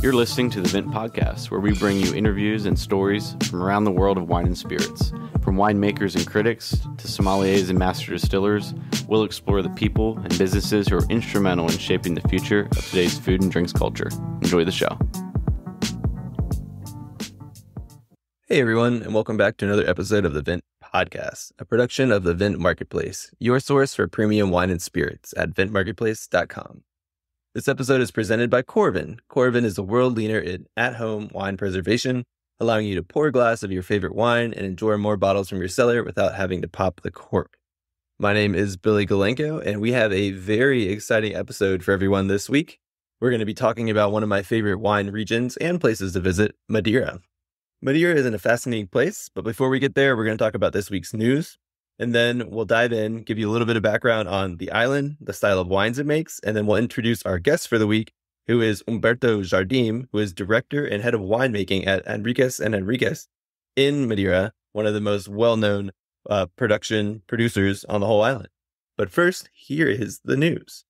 You're listening to the Vent Podcast, where we bring you interviews and stories from around the world of wine and spirits. From winemakers and critics to sommeliers and master distillers, we'll explore the people and businesses who are instrumental in shaping the future of today's food and drinks culture. Enjoy the show. Hey everyone, and welcome back to another episode of the Vent Podcast, a production of the Vent Marketplace, your source for premium wine and spirits at ventmarketplace.com. This episode is presented by Coravin. Coravin is the world leader in at-home wine preservation, allowing you to pour a glass of your favorite wine and enjoy more bottles from your cellar without having to pop the cork. My name is Billy Galenko, and we have a very exciting episode for everyone this week. We're going to be talking about one of my favorite wine regions and places to visit, Madeira. Madeira is in a fascinating place, but before we get there, we're going to talk about this week's news. And then we'll dive in, give you a little bit of background on the island, the style of wines it makes, and then we'll introduce our guest for the week, who is Humberto Jardim, who is director and head of winemaking at Enriquez and Enriquez in Madeira, one of the most well-known producers on the whole island. But first, here is the news.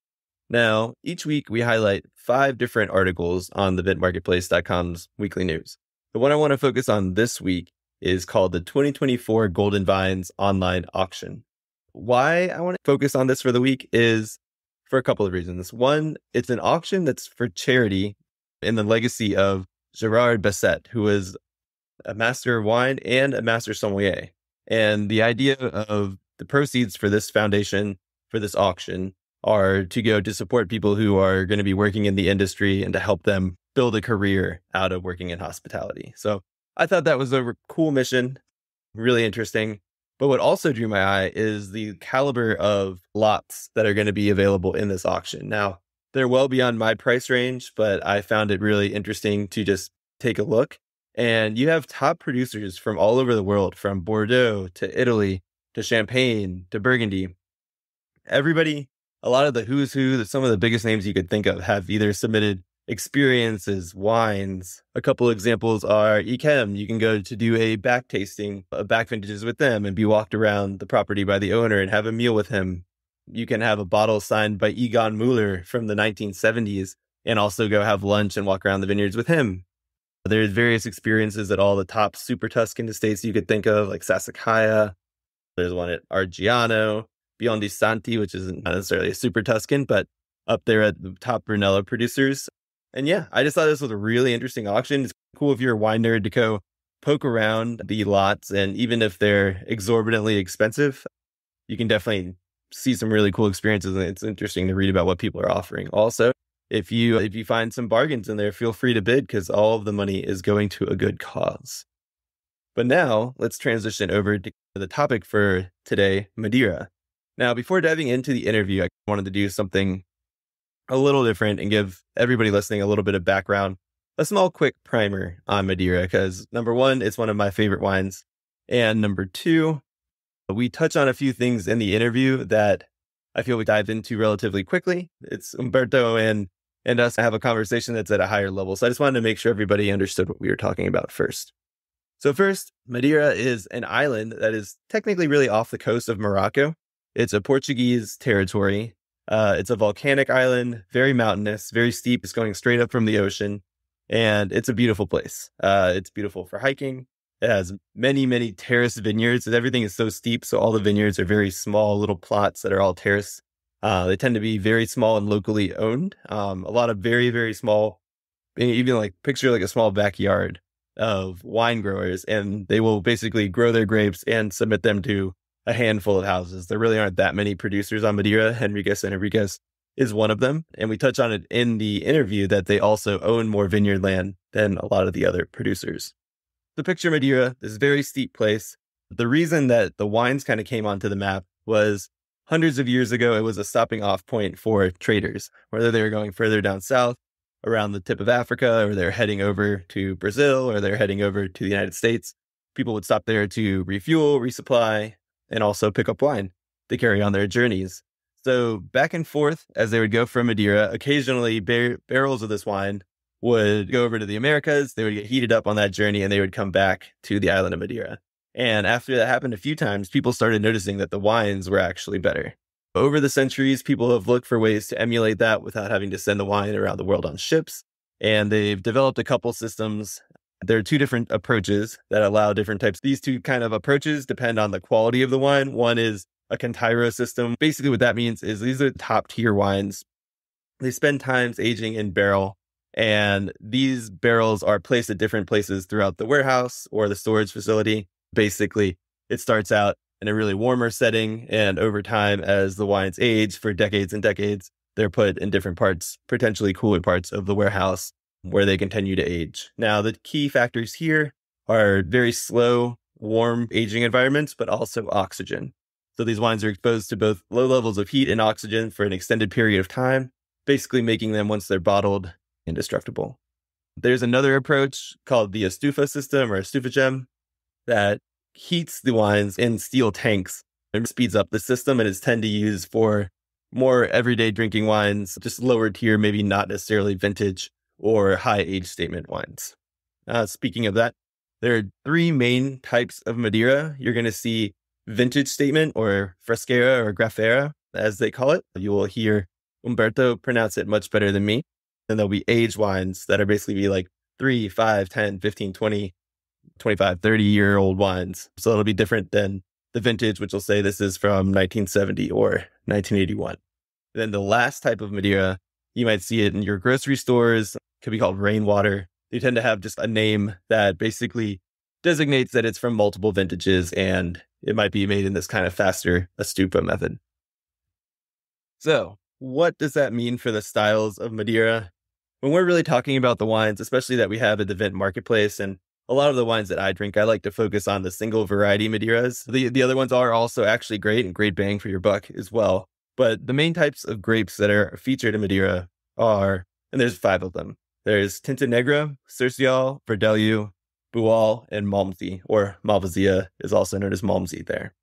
Now, each week we highlight 5 different articles on the ventmarketplace.com's weekly news. The one I want to focus on this week is called the 2024 Golden Vines Online Auction. Why I want to focus on this for the week is for a couple of reasons. One, it's an auction that's for charity in the legacy of Gerard Basset, who was a master of wine and a master sommelier. And the idea of the proceeds for this foundation, for this auction, are to go to support people who are going to be working in the industry and to help them build a career out of working in hospitality. So I thought that was a cool mission, really interesting. But what also drew my eye is the caliber of lots that are going to be available in this auction. Now, they're well beyond my price range, but I found it really interesting to just take a look. And you have top producers from all over the world, from Bordeaux to Italy to Champagne to Burgundy. Everybody, a lot of the who's who, some of the biggest names you could think of have either submitted experiences, wines. A couple examples are Yquem. You can go to do a back tasting of back vintages with them and be walked around the property by the owner and have a meal with him. You can have a bottle signed by Egon Muller from the 1970s and also go have lunch and walk around the vineyards with him. There's various experiences at all the top super Tuscan estates you could think of, like Sassicaia. There's one at Argiano, Biondisanti, which isn't necessarily a super Tuscan, but up there at the top Brunello producers. And yeah, I just thought this was a really interesting auction. It's cool if you're a wine nerd to go poke around the lots. And even if they're exorbitantly expensive, you can definitely see some really cool experiences. And it's interesting to read about what people are offering. Also, if you find some bargains in there, feel free to bid because all of the money is going to a good cause. But now let's transition over to the topic for today, Madeira. Now, before diving into the interview, I wanted to do something a little different and give everybody listening a little bit of background, a small quick primer on Madeira, because number one, it's one of my favorite wines. And number two, we touch on a few things in the interview that I feel we dive into relatively quickly. It's Humberto and us have a conversation that's at a higher level. So I just wanted to make sure everybody understood what we were talking about first. So first, Madeira is an island that is technically really off the coast of Morocco. It's a Portuguese territory. It's a volcanic island, very mountainous, very steep. It's going straight up from the ocean, and it's a beautiful place. It's beautiful for hiking. It has many, many terraced vineyards. Everything is so steep, so all the vineyards are very small little plots that are all terraced. They tend to be very small and locally owned. A lot of very, very small, even like picture like a small backyard of wine growers, and they will basically grow their grapes and submit them to a handful of houses. There really aren't that many producers on Madeira. Enriquez and Enriquez is one of them. And we touch on it in the interview that they also own more vineyard land than a lot of the other producers. So picture Madeira, this very steep place. The reason that the wines kind of came onto the map was hundreds of years ago, it was a stopping off point for traders, whether they were going further down south around the tip of Africa, or they're heading over to Brazil, or they're heading over to the United States. People would stop there to refuel, resupply, and also pick up wine to carry on their journeys. So back and forth as they would go from Madeira, occasionally barrels of this wine would go over to the Americas. They would get heated up on that journey and they would come back to the island of Madeira. And after that happened a few times, people started noticing that the wines were actually better. Over the centuries, people have looked for ways to emulate that without having to send the wine around the world on ships. And they've developed a couple systems. There are two different approaches that allow different types. These two kind of approaches depend on the quality of the wine. One is a Contyro system. Basically, what that means is these are top tier wines. They spend times aging in barrel, and these barrels are placed at different places throughout the warehouse or the storage facility. Basically, it starts out in a really warmer setting, and over time, as the wines age for decades and decades, they're put in different parts, potentially cooler parts of the warehouse where they continue to age. Now, the key factors here are very slow, warm aging environments, but also oxygen. So these wines are exposed to both low levels of heat and oxygen for an extended period of time, basically making them, once they're bottled, indestructible. There's another approach called the Estufa system or Estufagem that heats the wines in steel tanks and speeds up the system, and is tend to use for more everyday drinking wines, just lower tier, maybe not necessarily vintage or high age statement wines. Speaking of that, there are three main types of Madeira. You're going to see vintage statement or Fresqueira or Grafeira, as they call it. You will hear Umberto pronounce it much better than me. And there'll be aged wines that are basically like 3, 5, 10, 15, 20, 25, 30-year-old wines. So it'll be different than the vintage, which will say this is from 1970 or 1981. And then the last type of Madeira, you might see it in your grocery stores, could be called rainwater. They tend to have just a name that basically designates that it's from multiple vintages, and it might be made in this kind of faster Estufa method. So what does that mean for the styles of Madeira? When we're really talking about the wines, especially that we have at the Vint Marketplace, and a lot of the wines that I drink, I like to focus on the single variety Madeiras. The other ones are also actually great and great bang for your buck as well. But the main types of grapes that are featured in Madeira are, and there's 5 of them. There's Tinta Negra, Cercial, Verdelho, Bual, and Malmsey, or Malvasia is also known as Malmsey there.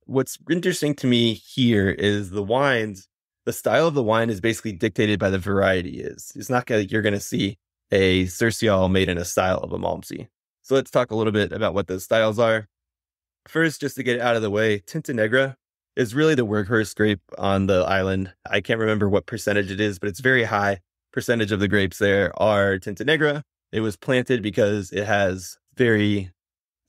What's interesting to me here is the wines. The style of the wine is basically dictated by the variety. It's not like you're going to see a Cercial made in a style of a Malmsey. So let's talk a little bit about what those styles are. First, just to get it out of the way, Tinta Negra is really the workhorse grape on the island. I can't remember what percentage it is, but it's very high percentage of the grapes there are Tinta Negra. It was planted because it has very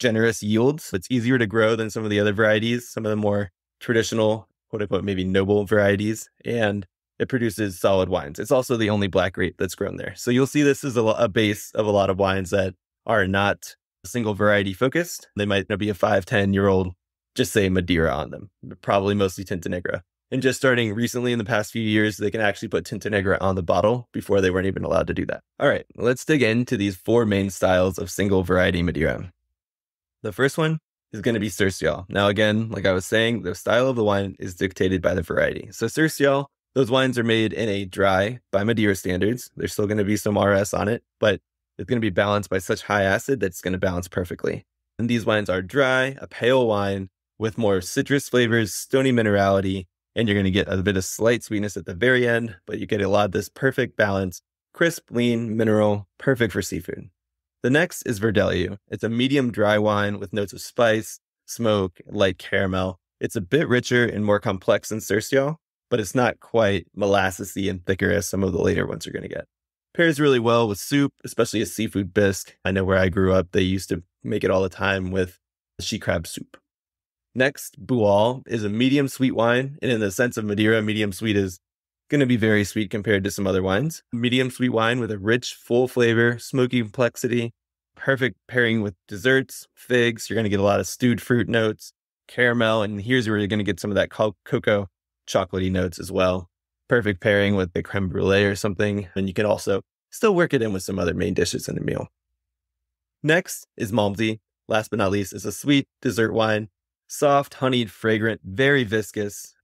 generous yields. It's easier to grow than some of the other varieties, some of the more traditional, quote unquote, maybe noble varieties, and it produces solid wines. It's also the only black grape that's grown there. So you'll see this is a base of a lot of wines that are not single variety focused. They might be a 5, 10-year-old, just say Madeira on them, probably mostly Tinta Negra. And just starting recently in the past few years, they can actually put Tinta Negra on the bottle. Before they weren't even allowed to do that. All right, let's dig into these 4 main styles of single variety Madeira. The first one is going to be Cercial. Now, again, like I was saying, the style of the wine is dictated by the variety. So Cercial, those wines are made in a dry by Madeira standards. There's still going to be some RS on it, but it's going to be balanced by such high acid that it's going to balance perfectly. And these wines are dry, a pale wine with more citrus flavors, stony minerality, and you're going to get a bit of slight sweetness at the very end, but you get a lot of this perfect balance, crisp, lean, mineral, perfect for seafood. The next is Verdelho. It's a medium dry wine with notes of spice, smoke, light caramel. It's a bit richer and more complex than Cercial, but it's not quite molassesy and thicker as some of the later ones are going to get. Pairs really well with soup, especially a seafood bisque. I know where I grew up, they used to make it all the time with she crab soup. Next, Bual is a medium sweet wine, and in the sense of Madeira, medium sweet is going to be very sweet compared to some other wines. Medium sweet wine with a rich, full flavor, smoky complexity, perfect pairing with desserts, figs. You're going to get a lot of stewed fruit notes, caramel, and here's where you're going to get some of that cocoa chocolatey notes as well. Perfect pairing with a creme brulee or something, and you can also still work it in with some other main dishes in the meal. Next is Malmsey. Last but not least, is a sweet dessert wine. Soft, honeyed, fragrant, very viscous.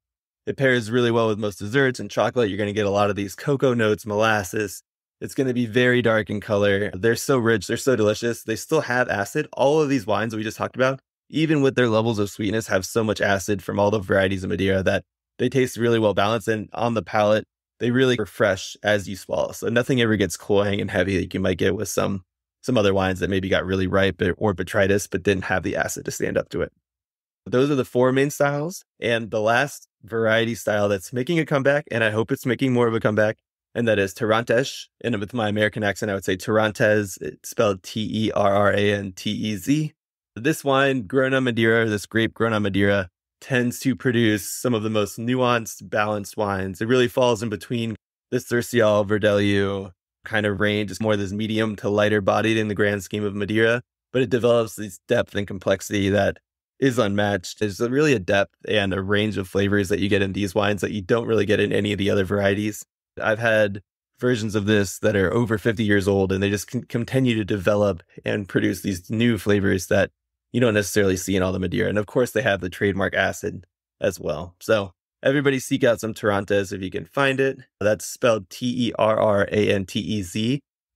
It pairs really well with most desserts and chocolate. You're going to get a lot of these cocoa notes, molasses. It's going to be very dark in color. They're so rich. They're so delicious. They still have acid. All of these wines that we just talked about, even with their levels of sweetness, have so much acid from all the varieties of Madeira that they taste really well balanced. And on the palate, they really refresh as you swallow. So nothing ever gets cloying and heavy like you might get with some other wines that maybe got really ripe or botrytis, but didn't have the acid to stand up to it. Those are the 4 main styles. And the last variety style that's making a comeback, and I hope it's making more of a comeback, and that is Terrantez. And with my American accent, I would say Terrantez. It's spelled Terrantez. This wine, grown on Madeira, this grape grown on Madeira, tends to produce some of the most nuanced, balanced wines. It really falls in between this Cercial, Verdelho kind of range. It's more this medium to lighter bodied in the grand scheme of Madeira, but it develops this depth and complexity that is unmatched. There's really a depth and a range of flavors that you get in these wines that you don't really get in any of the other varieties. I've had versions of this that are over 50 years old, and they just continue to develop and produce these new flavors that you don't necessarily see in all the Madeira. And of course, they have the trademark acid as well. So everybody seek out some Terrantez if you can find it. That's spelled Terrantez,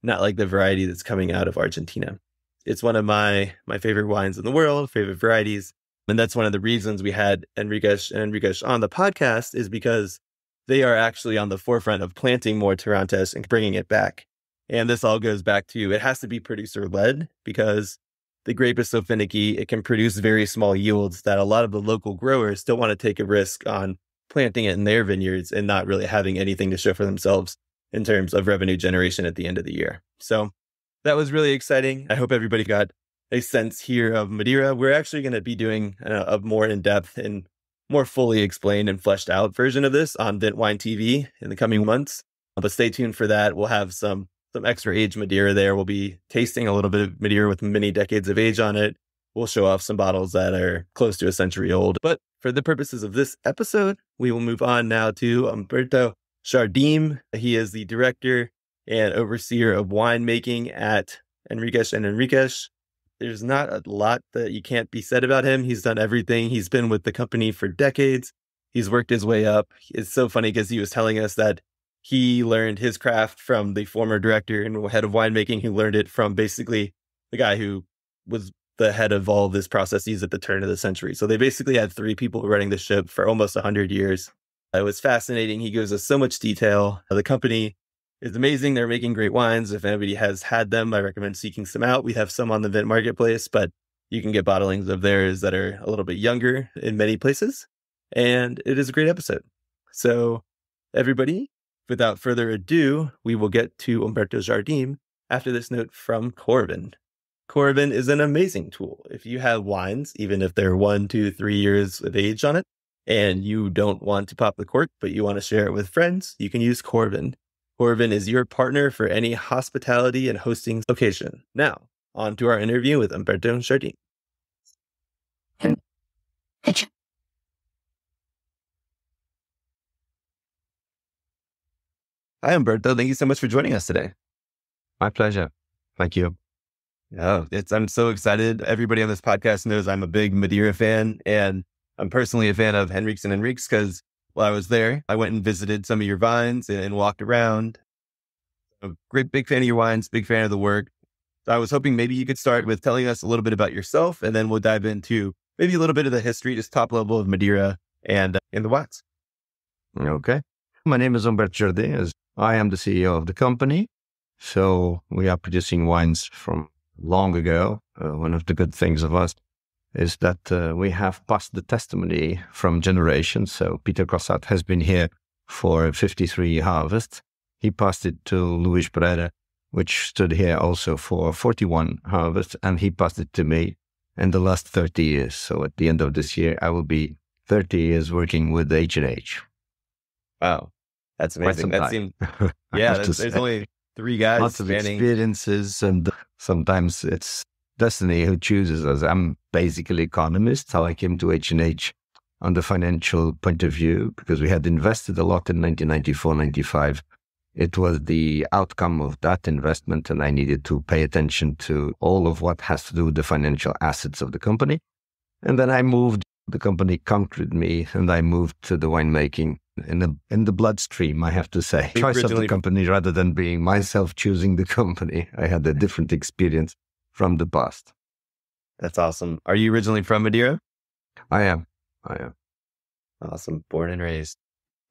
not like the variety that's coming out of Argentina. It's one of my favorite wines in the world, favorite varieties. And that's one of the reasons we had Enriquez and Enriquez on the podcast, is because they are actually on the forefront of planting more Terrantez and bringing it back. And this all goes back to, it has to be producer led, because the grape is so finicky, it can produce very small yields that a lot of the local growers don't want to take a risk on planting it in their vineyards and not really having anything to show for themselves in terms of revenue generation at the end of the year. So that was really exciting. I hope everybody got a sense here of Madeira. We're actually going to be doing a more in-depth and more fully explained and fleshed out version of this on Vint Wine TV in the coming months. But stay tuned for that. We'll have some extra age Madeira there. We'll be tasting a little bit of Madeira with many decades of age on it. We'll show off some bottles that are close to a century old. But for the purposes of this episode, we will move on now to Humberto Jardim. He is the director and overseer of winemaking at Enriquez and Enriquez. There's not a lot that you can't be said about him. He's done everything. He's been with the company for decades. He's worked his way up. It's so funny because he was telling us that he learned his craft from the former director and head of winemaking, who learned it from basically the guy who was the head of all of this processes at the turn of the century. So they basically had three people running the ship for almost 100 years. It was fascinating. He gives us so much detail. The company is amazing. They're making great wines. If anybody has had them, I recommend seeking some out. We have some on the Vint Marketplace, but you can get bottlings of theirs that are a little bit younger in many places. And it is a great episode. So everybody, without further ado, we will get to Humberto Jardim after this note from Coravin. Coravin is an amazing tool. If you have wines, even if they're 1, 2, 3 years of age on it, and you don't want to pop the cork, but you want to share it with friends, you can use Coravin. Coravin is your partner for any hospitality and hosting occasion. Now, on to our interview with Humberto Jardim. Hi, Humberto. Thank you so much for joining us today. My pleasure. Thank you. Oh, I'm so excited. Everybody on this podcast knows I'm a big Madeira fan, and I'm personally a fan of Henriques and Enriques because while I was there, I went and visited some of your vines and walked around. A great, big fan of your wines, big fan of the work. So I was hoping maybe you could start with telling us a little bit about yourself, and then we'll dive into maybe a little bit of the history, just top level of Madeira and in the wines. Okay. My name is Humberto Jardim. I am the CEO of the company. So we are producing wines from long ago. One of the good things of us is that we have passed the testimony from generations. So Peter Crossat has been here for 53 harvests. He passed it to Luis Pereira, which stood here also for 41 harvests, and he passed it to me in the last 30 years. So at the end of this year, I will be 30 years working with H&H. Wow. That's amazing. That seems, yeah, there's only 3 guys. Lots of experiences, and sometimes it's destiny who chooses us. I'm basically economist. How I came to H&H on the financial point of view, because we had invested a lot in 1994, 95. It was the outcome of that investment, and I needed to pay attention to all of what has to do with the financial assets of the company. And then I moved, the company conquered me, and I moved to the winemaking in the bloodstream, I have to say. Choice of the company rather than being myself choosing the company. I had a different experience from the past. That's awesome. Are you originally from Madeira? I am. Awesome. Born and raised.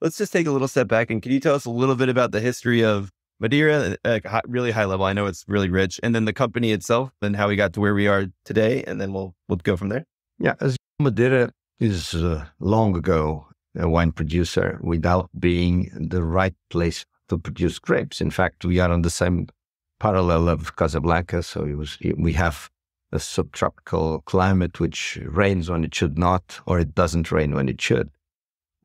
Let's just take a little step back, and can you tell us a little bit about the history of Madeira, really high level? I know it's really rich, and then the company itself and how we got to where we are today, and then we'll go from there. Yeah, as Madeira is long ago a wine producer without being the right place to produce grapes. In fact, we are on the same parallel of Casablanca. So we have a subtropical climate which rains when it should not, or it doesn't rain when it should.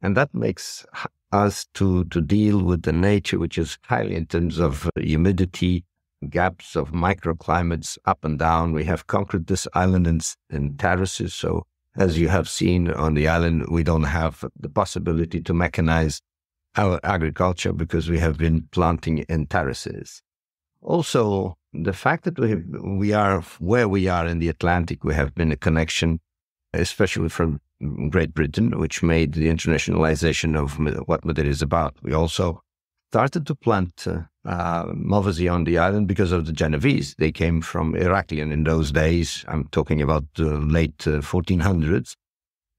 And that makes us to deal with the nature, which is highly in terms of humidity, gaps of microclimates up and down. We have conquered this island in terraces. So as you have seen on the island, we don't have the possibility to mechanize our agriculture because we have been planting in terraces. Also, the fact that we are where we are in the Atlantic, we have been a connection, especially from Great Britain, which made the internationalization of what Madeira is about. We also started to plant Malvasia on the island because of the Genovese. They came from Heraklion in those days. I'm talking about the late 1400s.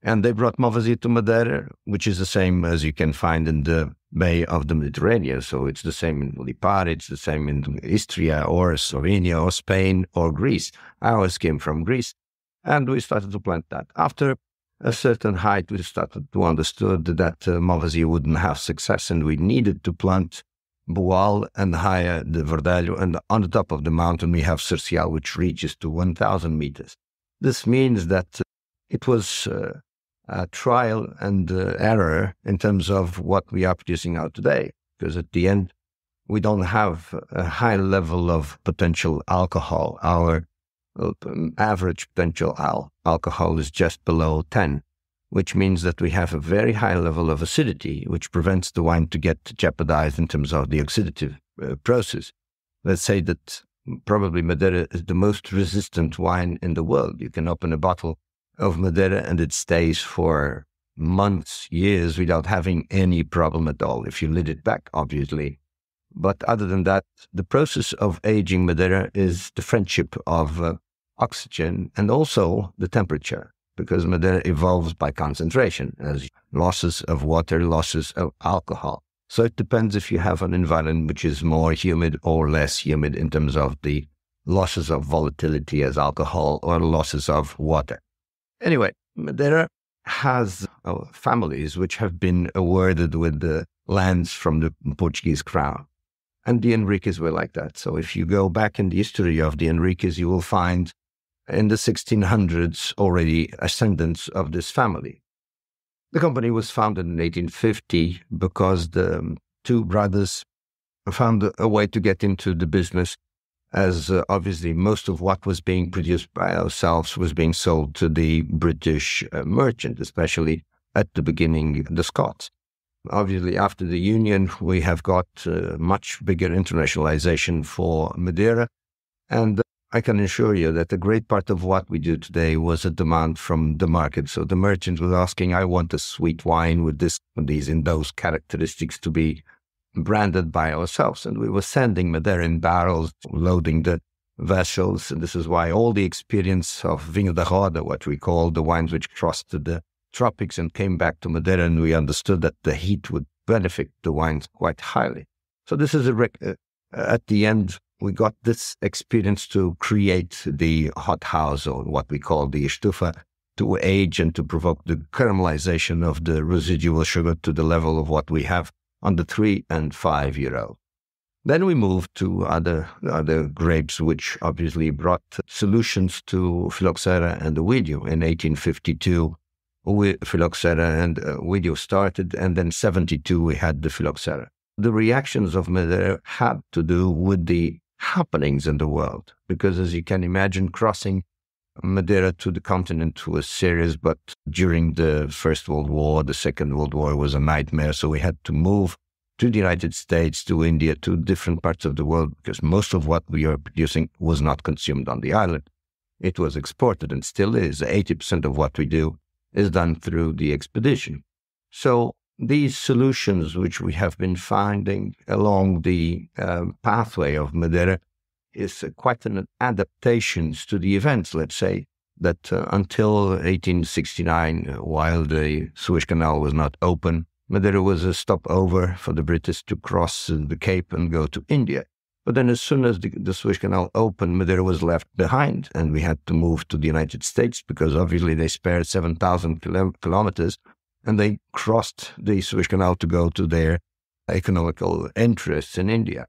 And they brought Malvasia to Madeira, which is the same as you can find in the Bay of the Mediterranean. So it's the same in Lipari, it's the same in Istria or Slovenia or Spain or Greece. Ours came from Greece. And we started to plant that. After a certain height, we started to understand that Malvasia wouldn't have success, and we needed to plant Boal and higher the Verdelho. And on the top of the mountain, we have Cercial, which reaches to 1,000 meters. This means that it was a trial and error in terms of what we are producing out today, because at the end, we don't have a high level of potential alcohol. Our average potential alcohol is just below 10, which means that we have a very high level of acidity, which prevents the wine to get jeopardized in terms of the oxidative process. Let's say that probably Madeira is the most resistant wine in the world. You can open a bottle of Madeira and it stays for months, years without having any problem at all if you lid it back, obviously. But other than that, the process of aging Madeira is the friendship of oxygen and also the temperature, because Madeira evolves by concentration, as losses of water, losses of alcohol. So it depends if you have an environment which is more humid or less humid in terms of the losses of volatility as alcohol or losses of water. Anyway, Madeira has families which have been awarded with the lands from the Portuguese crown. And the Henriques were like that. So if you go back in the history of the Henriques, you will find in the 1600s already ascendants of this family. The company was founded in 1850 because the two brothers found a way to get into the business, as obviously most of what was being produced by ourselves was being sold to the British merchant, especially at the beginning, the Scots. Obviously, after the Union, we have got much bigger internationalization for Madeira. And I can assure you that a great part of what we do today was a demand from the market. So the merchant was asking, I want a sweet wine with these and those characteristics to be branded by ourselves. And we were sending Madeira in barrels, loading the vessels. And this is why all the experience of Vinho da Roda, what we call the wines which crossed the tropics and came back to Madeira, and we understood that the heat would benefit the wines quite highly. So this is at the end, we got this experience to create the hot house, or what we call the estufa, to age and to provoke the caramelization of the residual sugar to the level of what we have on the 3 and 5 year old. Then we moved to other grapes, which obviously brought solutions to Phylloxera and the Ovidio. In 1852, Phylloxera and Ovidio started, and then 72 we had the Phylloxera. The reactions of Madeira had to do with the happenings in the world, because as you can imagine, crossing Madeira to the continent was serious, but during the First World War, the Second World War was a nightmare, so we had to move to the United States, to India, to different parts of the world, because most of what we are producing was not consumed on the island. It was exported and still is. 80% of what we do is done through the expedition. So these solutions which we have been finding along the pathway of Madeira is quite an adaptation to the events, let's say, that until 1869, while the Suez Canal was not open, Madeira was a stopover for the British to cross the Cape and go to India. But then as soon as the Suez Canal opened, Madeira was left behind, and we had to move to the United States because obviously they spared 7,000 kilometers, and they crossed the Suez Canal to go to their economical interests in India.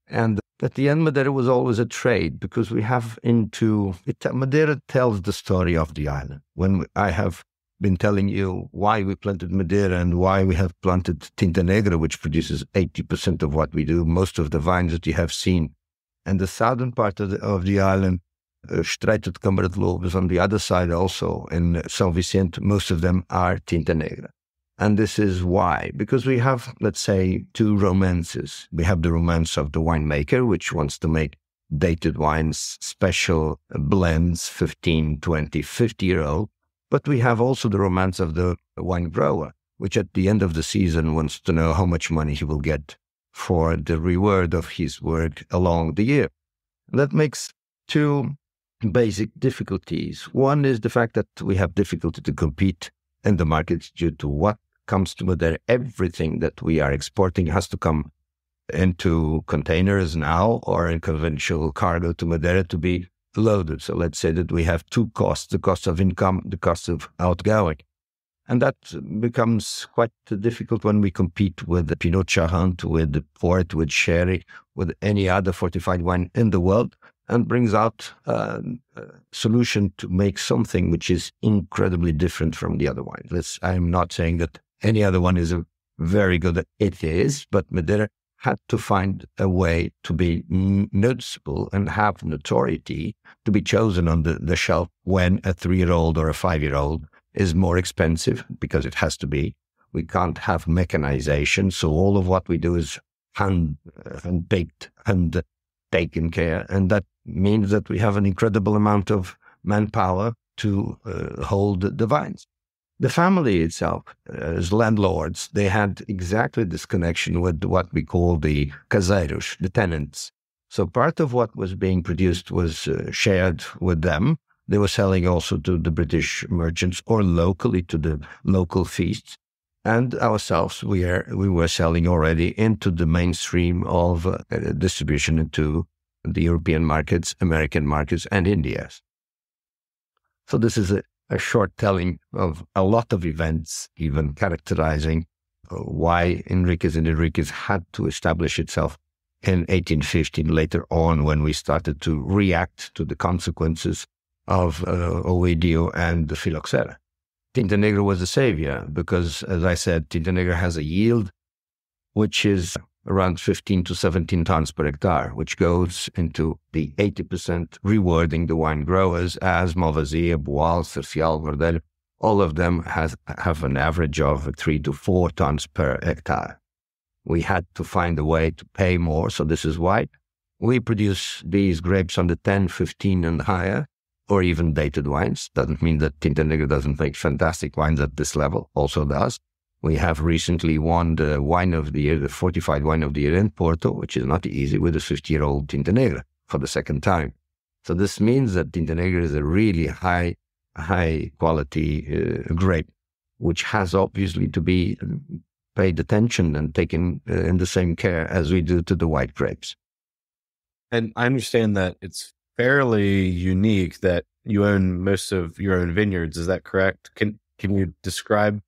And at the end, Madeira was always a trade because we have Madeira tells the story of the island. When I have been telling you why we planted Madeira and why we have planted Tinta Negra, which produces 80% of what we do, most of the vines that you have seen. And the southern part of the island, Estreito de Câmara de Lobos, on the other side also, in São Vicente, most of them are Tinta Negra. And this is why, because we have, let's say, two romances. We have the romance of the winemaker, which wants to make dated wines, special blends, 15, 20, 50-year-old. But we have also the romance of the wine grower, which at the end of the season wants to know how much money he will get for the reward of his work along the year. That makes two basic difficulties. One is the fact that we have difficulty to compete in the markets due to what comes to Madeira. Everything that we are exporting has to come into containers now or in conventional cargo to Madeira to be loaded. So let's say that we have two costs, the cost of income, the cost of outgoing. And that becomes quite difficult when we compete with the Pinot Charente, with the port, with sherry, with any other fortified wine in the world, and brings out a solution to make something which is incredibly different from the other wines. I'm not saying that any other one is very good. It is, but Madeira had to find a way to be noticeable and have notoriety to be chosen on the shelf when a 3-year-old or a 5-year-old is more expensive, because it has to be. We can't have mechanization, so all of what we do is hand-baked and taken care, and that means that we have an incredible amount of manpower to hold the vines. The family itself, as landlords, they had exactly this connection with what we call the caseiros, the tenants. So part of what was being produced was shared with them. They were selling also to the British merchants or locally to the local feasts. And ourselves, we were selling already into the mainstream of distribution into the European markets, American markets, and India's. So this is a short telling of a lot of events, even characterizing why Henriques and Henriques had to establish itself in 1815, later on, when we started to react to the consequences of Ovidio and the Phylloxera. Tinta Negra was a savior because, as I said, Tinta Negra has a yield which is around 15 to 17 tons per hectare, which goes into the 80% rewarding the wine growers, as Malvasia, Boal, Cercial, Verdelho. All of them have an average of 3 to 4 tons per hectare. We had to find a way to pay more, so this is why we produce these grapes on the 10, 15 and higher, or even dated wines. Doesn't mean that Tinta Negra doesn't make fantastic wines at this level, also does. We have recently won the wine of the year, the fortified wine of the year in Porto, which is not easy, with a 50-year-old Tinta Negra for the second time. So this means that Tinta Negra is a really high quality grape, which has obviously to be paid attention and taken in the same care as we do to the white grapes. And I understand that it's fairly unique that you own most of your own vineyards. Is that correct? Can you describe?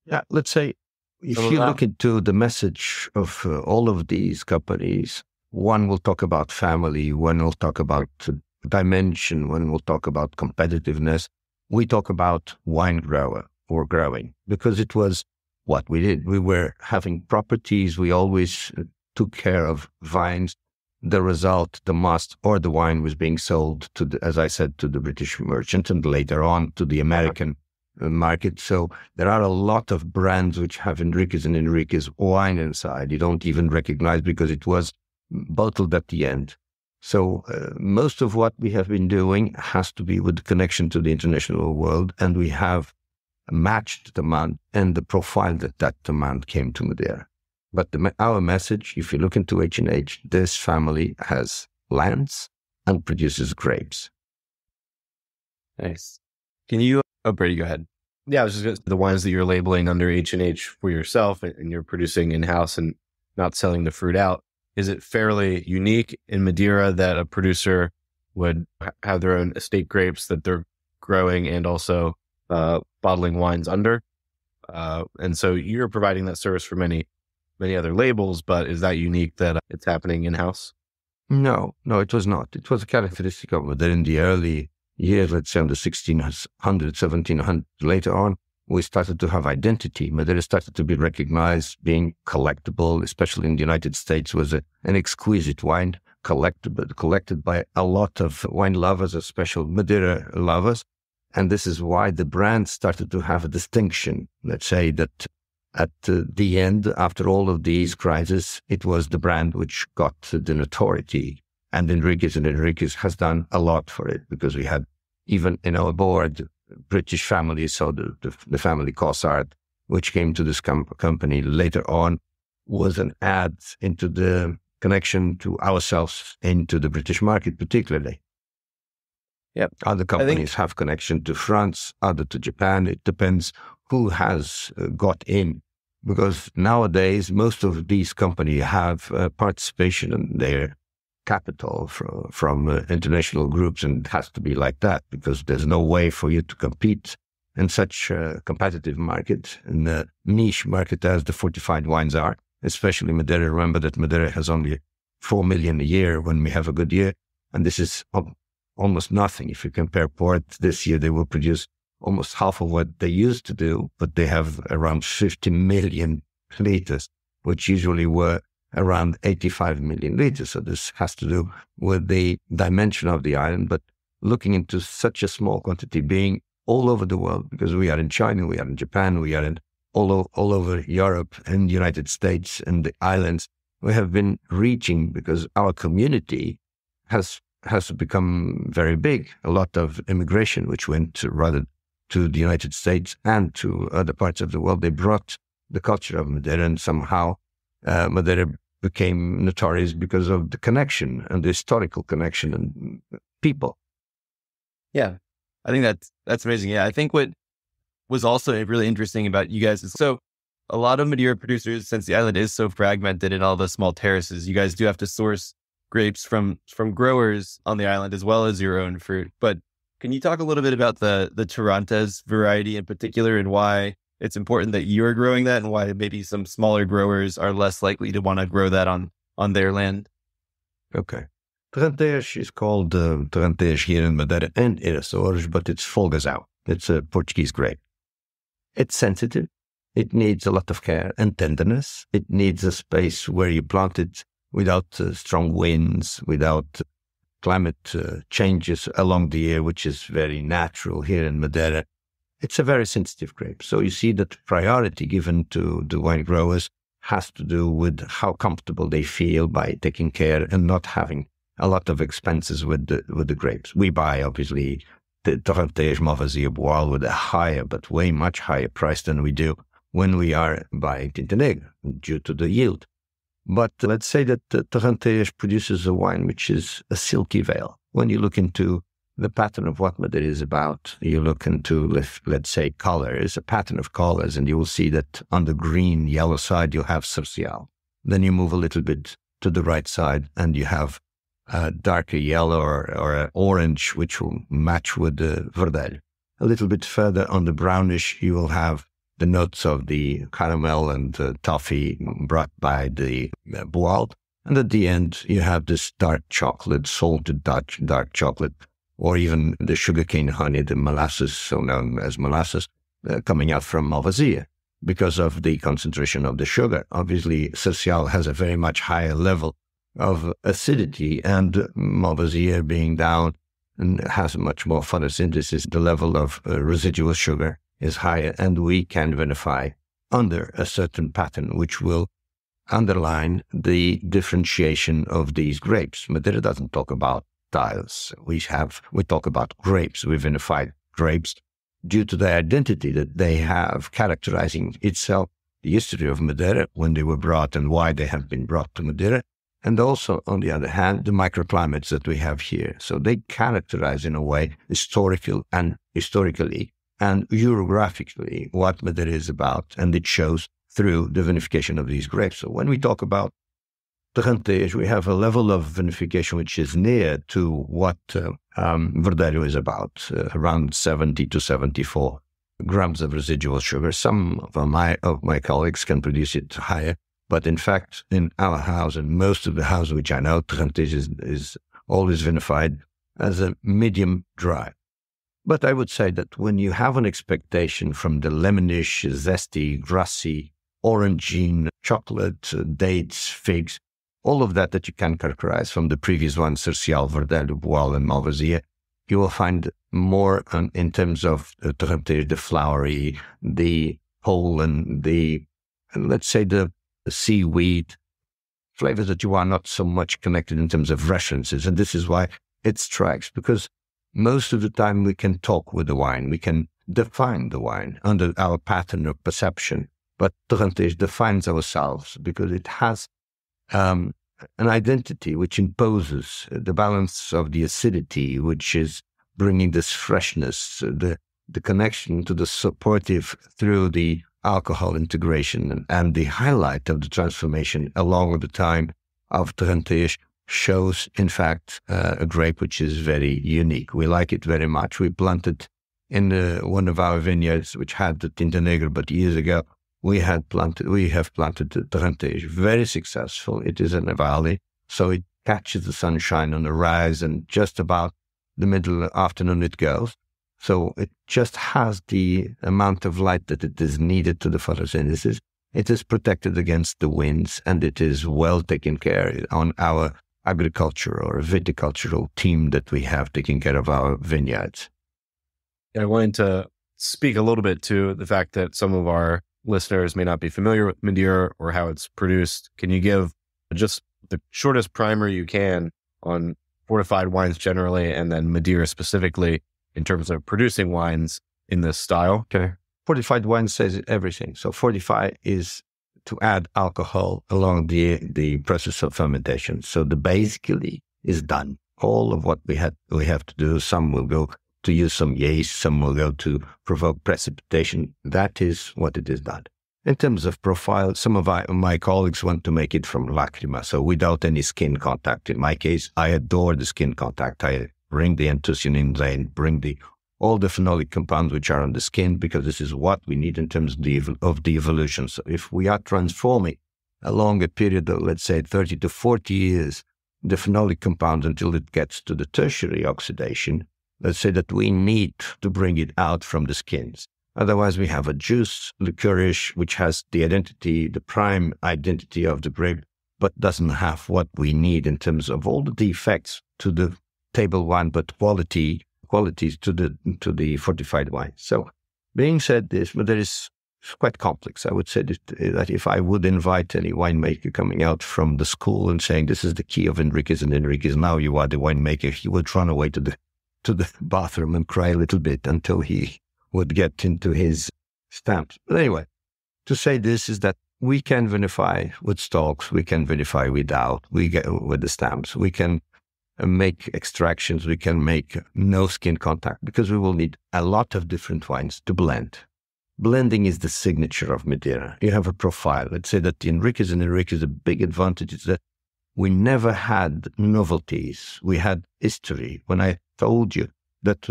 Yeah, let's say if you look into the message of all of these companies, one will talk about family, one will talk about dimension, one will talk about competitiveness. We talk about wine grower or growing because it was what we did. We were having properties. We always took care of vines. The result, the must or the wine was being sold to, as I said, to the British merchant and later on to the American market. So there are a lot of brands which have Henriques and Henriques wine inside. You don't even recognize because it was bottled at the end. So most of what we have been doing has to be with the connection to the international world, and we have matched demand and the profile that demand came to Madeira. But our message, if you look into H&H, this family has lands and produces grapes. Nice. Can you, Brady, go ahead. Yeah, I was just going to say, the wines that you're labeling under H&H for yourself and you're producing in-house and not selling the fruit out, is it fairly unique in Madeira that a producer would have their own estate grapes that they're growing and also bottling wines under? And so you're providing that service for many many other labels, but is that unique that it's happening in-house? No, it was not. It was a characteristic of Madeira in the early years, let's say in the 1600s, 1700s. Later on, we started to have identity. Madeira started to be recognized, being collectible, especially in the United States, was an exquisite wine collected by a lot of wine lovers, especially Madeira lovers. And this is why the brand started to have a distinction. Let's say that at the end, after all of these crises, it was the brand which got the notoriety. And Henriques has done a lot for it, because we had even in our board British families, so the family Cossard, which came to this company later on, was an add into the connection to ourselves, into the British market particularly. Yeah, other companies have connection to France, other to Japan. It depends who has got in, because nowadays most of these companies have participation in their capital from international groups, and it has to be like that, because there's no way for you to compete in such a competitive market, in the niche market as the fortified wines are, especially Madeira. Remember that Madeira has only 4 million a year when we have a good year, and this is almost nothing. If you compare port, this year they will produce almost half of what they used to do, but they have around 50 million liters, which usually were around 85 million liters. So this has to do with the dimension of the island, but looking into such a small quantity, being all over the world, because we are in China, we are in Japan, we are in all over Europe and the United States and the islands, we have been reaching, because our community has become very big. A lot of immigration, which went rather to the United States and to other parts of the world, they brought the culture of Madeira, and somehow Madeira became notorious because of the connection and the historical connection and people. Yeah, I think that's amazing. Yeah, I think what was also really interesting about you guys is, so a lot of Madeira producers, since the island is so fragmented in all the small terraces, you guys do have to source grapes from growers on the island as well as your own fruit. But can you talk a little bit about the Torrontés variety in particular, and why it's important that you're growing that, and why maybe some smaller growers are less likely to want to grow that on their land? Okay. Torrontés is called Torrontés here in Madeira and Açores, but it's Folgazão. It's a Portuguese grape. It's sensitive. It needs a lot of care and tenderness. It needs a space where you plant it without strong winds, without climate changes along the year, which is very natural here in Madeira. It's a very sensitive grape. So you see that priority given to the wine growers has to do with how comfortable they feel by taking care and not having a lot of expenses with the grapes. We buy, obviously, the Torrontés Malvasia Boal with a higher, but way much higher price than we do when we are buying Tinta due to the yield. But let's say that Torrontés produces a wine which is a silky veil. When you look into the pattern of what Madeira is about, you look into, let's say, colors, a pattern of colors, and you will see that on the green, yellow side, you have Social. Then you move a little bit to the right side, and you have a darker yellow or orange, which will match with the Verdelho. A little bit further on the brownish, you will have the notes of the caramel and toffee brought by the Boal. And at the end, you have this dark chocolate, salted dark chocolate, or even the sugarcane honey, the molasses, so known as molasses, coming out from Malvasia because of the concentration of the sugar. Obviously, Social has a very much higher level of acidity, and Malvasia being down and has much more photosynthesis, the level of residual sugar is higher, and we can vinify under a certain pattern, which will underline the differentiation of these grapes. Madeira doesn't talk about styles. We talk about grapes. We vinify grapes due to the identity that they have characterizing itself, the history of Madeira, when they were brought and why they have been brought to Madeira, and also, on the other hand, the microclimates that we have here. So they characterize in a way historically and eurographically what Madeira is about, and it shows through the vinification of these grapes. So when we talk about Torrontés, we have a level of vinification which is near to what Verdelho is about, around 70 to 74 grams of residual sugar. Some of my colleagues can produce it higher, But in fact, in our house and most of the houses which I know, Trentije is always vinified as a medium dry. But I would say that when you have an expectation from the lemonish, zesty, grassy, orangine, chocolate, dates, figs, all of that you can characterize from the previous ones, Cercial, Verdel, Boal, and Malvasia, you will find more in terms of Trentije, the flowery, the pollen, let's say the seaweed, flavors that you are not so much connected in terms of references. And this is why it strikes, because most of the time we can talk with the wine, we can define the wine under our pattern of perception. But Trentije defines ourselves because it has an identity which imposes the balance of the acidity, which is bringing this freshness, the connection to the supportive through the alcohol integration, and the highlight of the transformation along the time of Trentije shows, in fact, a grape which is very unique. We like it very much. We planted in one of our vineyards, which had the Tinta Negra, but years ago, we have planted Trentije, very successful. It is in a valley, so it catches the sunshine on the rise, and just about the middle afternoon it goes. So it just has the amount of light that it is needed to the photosynthesis. It is protected against the winds, and it is well taken care on our agriculture or viticultural team that we have taking care of our vineyards. I wanted to speak a little bit to the fact that some of our listeners may not be familiar with Madeira or how it's produced. Can you give just the shortest primer you can on fortified wines generally, and then Madeira specifically in terms of producing wines in this style? Okay. Fortified wine says everything. So fortify is to add alcohol along the process of fermentation. So the basically is done. All of what we have to do, some will go to use some yeast, some will go to provoke precipitation. That is what it is done. In terms of profile, some of my colleagues want to make it from lacrima, so without any skin contact. In my case, I adore the skin contact. I bring the anthocyanin blend, bring all the phenolic compounds which are on the skin, because this is what we need in terms of the evolution. So if we are transforming along a period of, let's say, 30 to 40 years, the phenolic compounds until it gets to the tertiary oxidation, let's say that we need to bring it out from the skins. Otherwise, we have a juice, liquorish, which has the identity, the prime identity of the grape, but doesn't have what we need in terms of all the defects to the table wine, but qualities to the fortified wine. So, being said this, but it's quite complex. I would say that if I would invite any winemaker coming out from the school and saying this is the key of Henriques, and Henriques, now you are the winemaker, he would run away to the bathroom and cry a little bit until he would get into his stamps. But anyway, to say this is that we can vinify with stalks, we can vinify without, with the stamps, we can make extractions, we can make no skin contact, because we will need a lot of different wines to blend. Blending is the signature of Madeira. You have a profile. Let's say that the Henriques and Henriques, the big advantage is that we never had novelties. We had history. When I told you that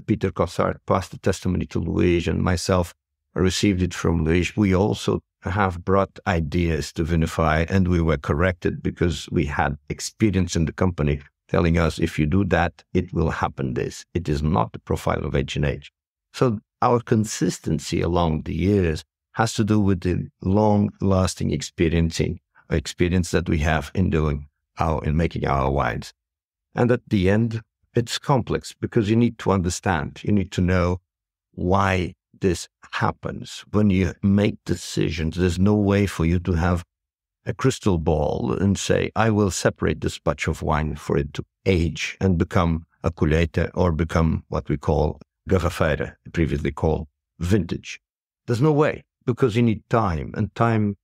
Peter Cossard passed the testimony to Luís and myself received it from Luís, we also have brought ideas to vinify, and we were corrected because we had experience in the company telling us, if you do that, it will happen this. It is not the profile of H&H. So our consistency along the years has to do with the long-lasting experience that we have in making our wines. And at the end, it's complex because you need to understand, you need to know why this happens. When you make decisions, there's no way for you to have a crystal ball and say, I will separate this batch of wine for it to age and become a colheita or become what we call garrafeira, previously called vintage. There's no way, because you need time, and time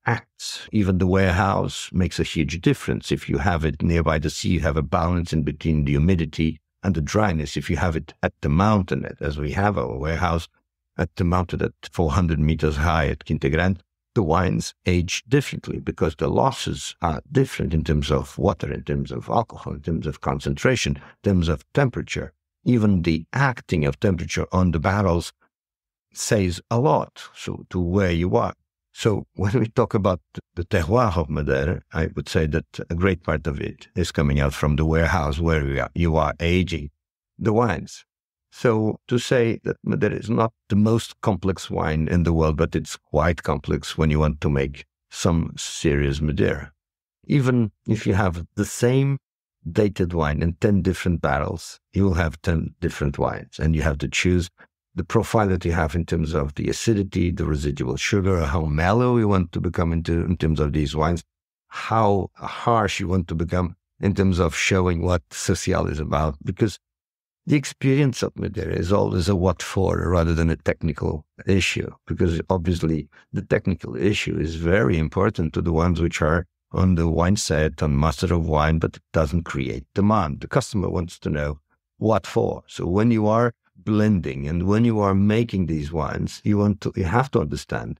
acts. Even the warehouse makes a huge difference. If you have it nearby the sea, you have a balance in between the humidity and the dryness. If you have it at the mountain, as we have our warehouse at the mountain at 400 meters high at Quinta Grande, the wines age differently because the losses are different in terms of water, in terms of alcohol, in terms of concentration, in terms of temperature. Even the acting of temperature on the barrels says a lot to where you are. So when we talk about the terroir of Madeira, I would say that a great part of it is coming out from the warehouse where you are aging the wines. So to say that Madeira is not the most complex wine in the world, but it's quite complex when you want to make some serious Madeira. Even if you have the same dated wine in 10 different barrels, you will have 10 different wines, and you have to choose the profile that you have in terms of the acidity, the residual sugar, how mellow you want to become in terms of these wines, how harsh you want to become in terms of showing what Social is about. Because the experience of Madeira is always a what for rather than a technical issue, because obviously the technical issue is very important to the ones which are on the wine set, on Master of Wine, but it doesn't create demand. The customer wants to know what for. So when you are blending and when you are making these wines, you have to understand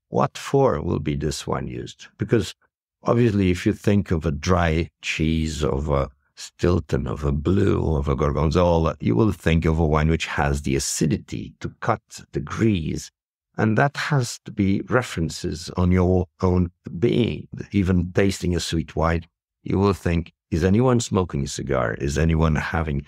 what for will be this wine used. Because obviously if you think of a dry cheese, of a Stilton, of a Blue, of a Gorgonzola, you will think of a wine which has the acidity to cut the grease. And that has to be references on your own being. Even tasting a sweet wine, you will think, is anyone smoking a cigar? Is anyone having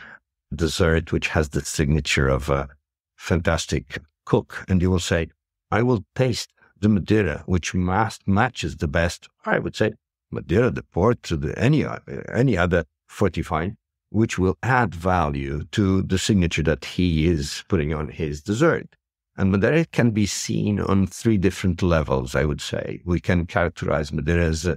dessert which has the signature of a fantastic cook? And you will say, I will taste the Madeira which matches the best. I would say Madeira de Porto, any other fortified, which will add value to the signature that he is putting on his dessert. And Madeira can be seen on 3 different levels, I would say. We can characterize Madeira as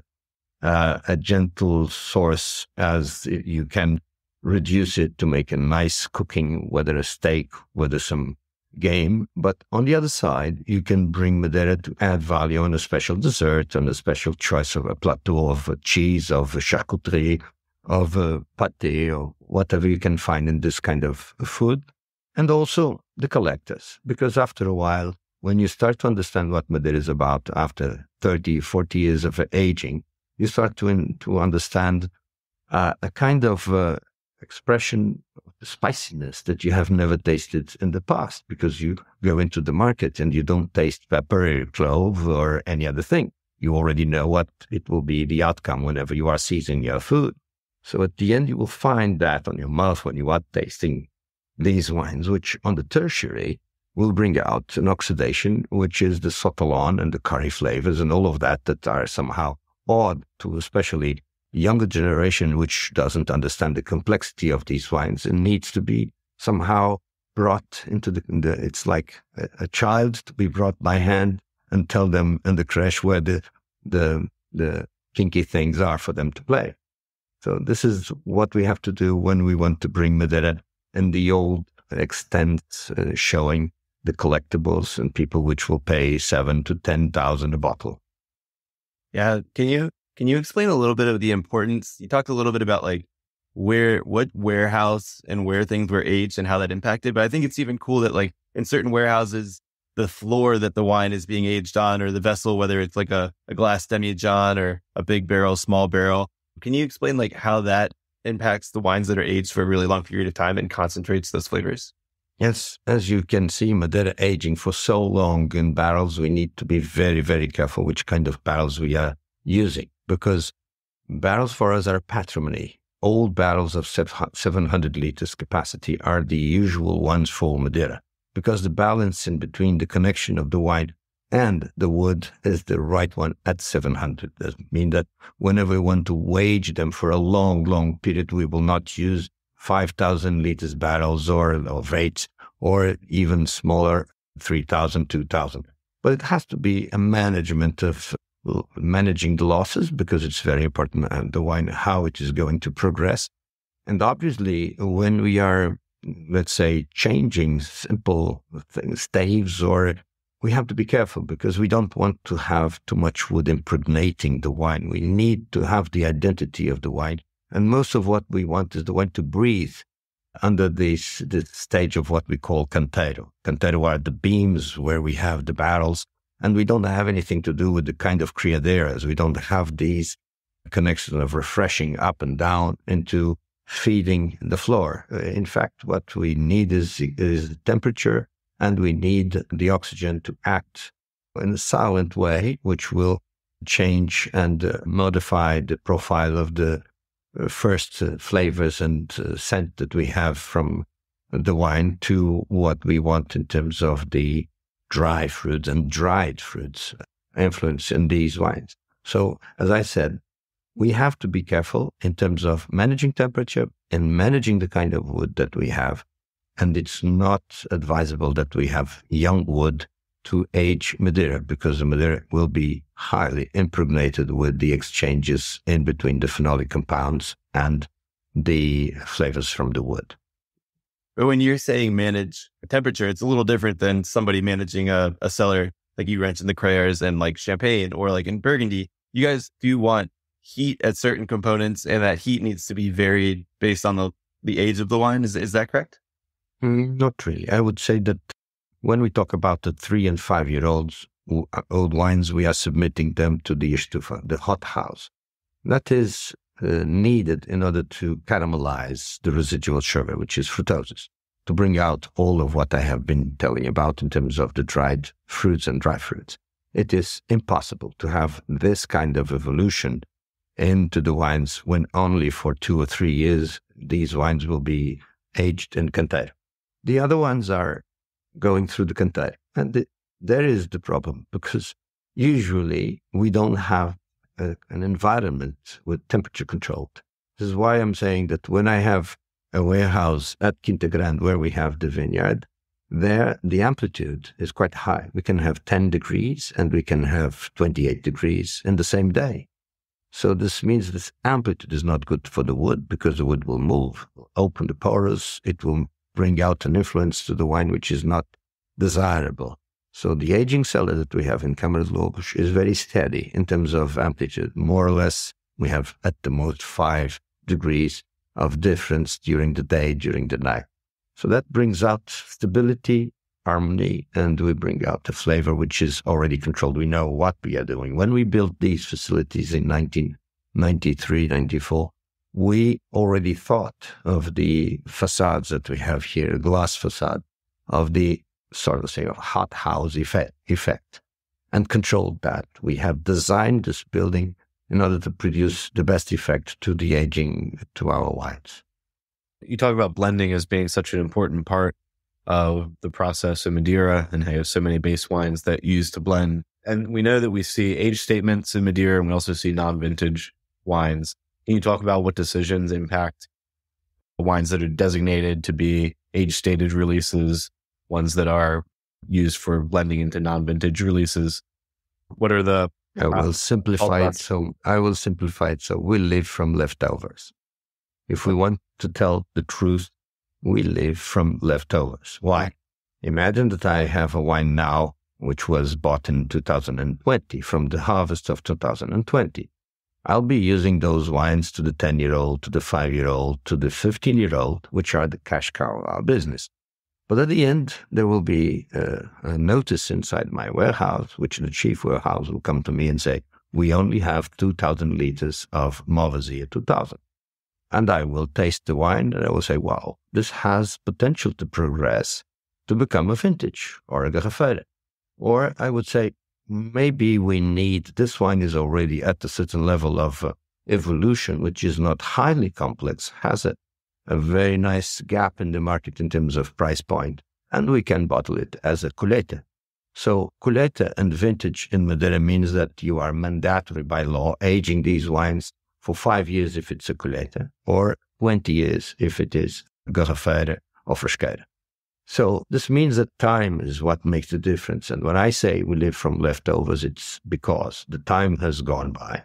a gentle source, as you can reduce it to make a nice cooking, whether a steak, whether some game. But on the other side, you can bring Madeira to add value on a special dessert, on a special choice of a plateau of a cheese, of a charcuterie, of a pâté, or whatever you can find in this kind of food. And also the collectors, because after a while, when you start to understand what Madeira is about after 30, 40 years of aging, you start to understand a kind of expression of spiciness that you have never tasted in the past, because you go into the market and you don't taste pepper or clove or any other thing. You already know what it will be the outcome whenever you are seasoning your food. So at the end, you will find that on your mouth when you are tasting these wines, which on the tertiary will bring out an oxidation, which is the sauterelle and the curry flavors and all of that are somehow odd to especially younger generation, which doesn't understand the complexity of these wines and needs to be somehow brought into it's like a child to be brought by hand and tell them in the creche where the kinky things are for them to play. So this is what we have to do when we want to bring Madeira in the old extent, showing the collectibles and people which will pay 7,000 to 10,000 a bottle. Yeah. Can you explain a little bit of the importance? You talked a little bit about like what warehouse and where things were aged and how that impacted, but I think it's even cool that like in certain warehouses, the floor that the wine is being aged on, or the vessel, whether it's like a glass demijohn or a big barrel, small barrel. Can you explain like how that impacts the wines that are aged for a really long period of time and concentrates those flavors? Yes, as you can see, Madeira aging for so long in barrels, we need to be very, very careful which kind of barrels we are using, because barrels for us are patrimony. Old barrels of 700 liters capacity are the usual ones for Madeira, because the balance in between the connection of the wine and the wood is the right one at 700. That means that whenever we want to age them for a long, long period, we will not use 5,000 liters barrels or rates, or even smaller, 3,000, 2,000. But it has to be a management of managing the losses, because it's very important, the wine, how it is going to progress. And obviously, when we are, let's say, changing simple things, staves, or we have to be careful, because we don't want to have too much wood impregnating the wine. We need to have the identity of the wine. And most of what we want is the wine to breathe under this stage of what we call canteiro. Canteiro are the beams where we have the barrels, and we don't have anything to do with the kind of criadeiras. We don't have these connections of refreshing up and down into feeding the floor. In fact, what we need is temperature, and we need the oxygen to act in a silent way, which will change and modify the profile of the first flavors and scent that we have from the wine to what we want in terms of the dry fruits and dried fruits influence in these wines. So, as I said, we have to be careful in terms of managing temperature and managing the kind of wood that we have. And it's not advisable that we have young wood to age Madeira, because the Madeira will be highly impregnated with the exchanges in between the phenolic compounds and the flavors from the wood. But when you're saying manage temperature, it's a little different than somebody managing a cellar, like you mentioned the Crayères and like Champagne or like in Burgundy. You guys do want heat at certain components, and that heat needs to be varied based on the age of the wine. Is that correct? Not really. I would say that when we talk about the 3 and 5 year old wines, we are submitting them to the Estufa, the hot house. That is needed in order to caramelize the residual sugar, which is fructose, to bring out all of what I have been telling you about in terms of the dried fruits and dry fruits. It is impossible to have this kind of evolution into the wines when only for 2 or 3 years these wines will be aged in Canteiro. The other ones are going through the Canteiro. And there is the problem, because usually we don't have an environment with temperature controlled. This is why I'm saying that when I have a warehouse at Quinta Grande where we have the vineyard, there the amplitude is quite high. We can have 10 degrees and we can have 28 degrees in the same day. So this means this amplitude is not good for the wood, because the wood will move, will open the pores, it will bring out an influence to the wine which is not desirable. So the aging cellar that we have in Câmara de Lobos is very steady in terms of amplitude. More or less, we have at the most 5 degrees of difference during the day, during the night. So that brings out stability, harmony, and we bring out a flavor which is already controlled. We know what we are doing. When we built these facilities in 1993, 94, we already thought of the facades that we have here, glass facade, of the sort of say of hot house effect, and controlled that. We have designed this building in order to produce the best effect to the aging to our wines. You talk about blending as being such an important part of the process in Madeira, and how you have so many base wines that you use to blend. And we know that we see age statements in Madeira, and we also see non-vintage wines. Can you talk about what decisions impact wines that are designated to be age-stated releases, ones that are used for blending into non-vintage releases? What are the... I will simplify it so we live from leftovers. If we want to tell the truth, we live from leftovers. Why? Imagine that I have a wine now which was bought in 2020, from the harvest of 2020. I'll be using those wines to the 10-year-old, to the 5-year-old, to the 15-year-old, which are the cash cow of our business. But at the end, there will be a notice inside my warehouse, which the chief warehouse will come to me and say, we only have 2,000 liters of Malvasia 2000. And I will taste the wine and I will say, wow, this has potential to progress to become a vintage or a garrafeira. Or I would say, maybe we need, this wine is already at a certain level of evolution, which is not highly complex, has a very nice gap in the market in terms of price point, and we can bottle it as a colheita. So colheita and vintage in Madeira means that you are mandatory by law aging these wines for 5 years if it's a colheita, or 20 years if it is garrafeira or fresqueira. So this means that time is what makes the difference. And when I say we live from leftovers, it's because the time has gone by.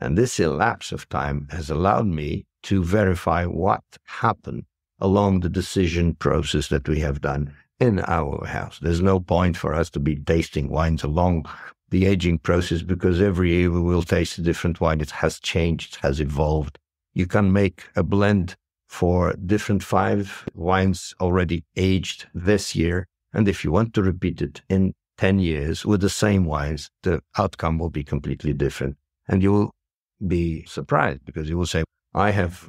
And this elapse of time has allowed me to verify what happened along the decision process that we have done in our house. There's no point for us to be tasting wines along the aging process, because every year we will taste a different wine. It has changed, it has evolved. You can make a blend for different 5 wines already aged this year. And if you want to repeat it in 10 years with the same wines, the outcome will be completely different. And you will be surprised, because you will say, I have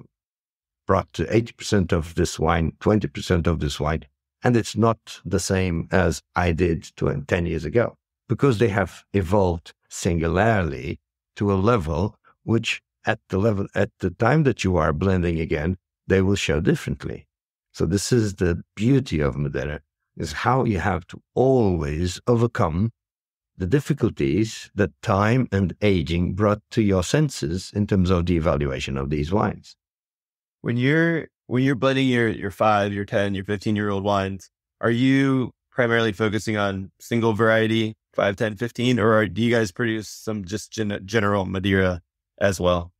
brought 80% of this wine, 20% of this wine, and it's not the same as I did 10 years ago. because they have evolved singularly to a level which at the time that you are blending again, they will show differently. So this is the beauty of Madeira, is how you have to always overcome the difficulties that time and aging brought to your senses in terms of the evaluation of these wines. When you're blending your 5, your 10, your 15-year-old wines, are you primarily focusing on single variety, 5, 10, 15, or do you guys produce some just general Madeira as well?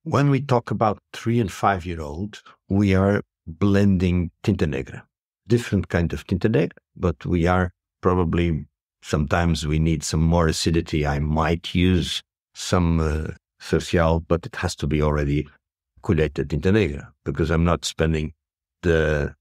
When we talk about 3 and 5-year-old, we are blending Tinta Negra, different kind of Tinta Negra, but we are probably, sometimes we need some more acidity. I might use some Social, but it has to be already collated Tinta Negra, because I'm not spending the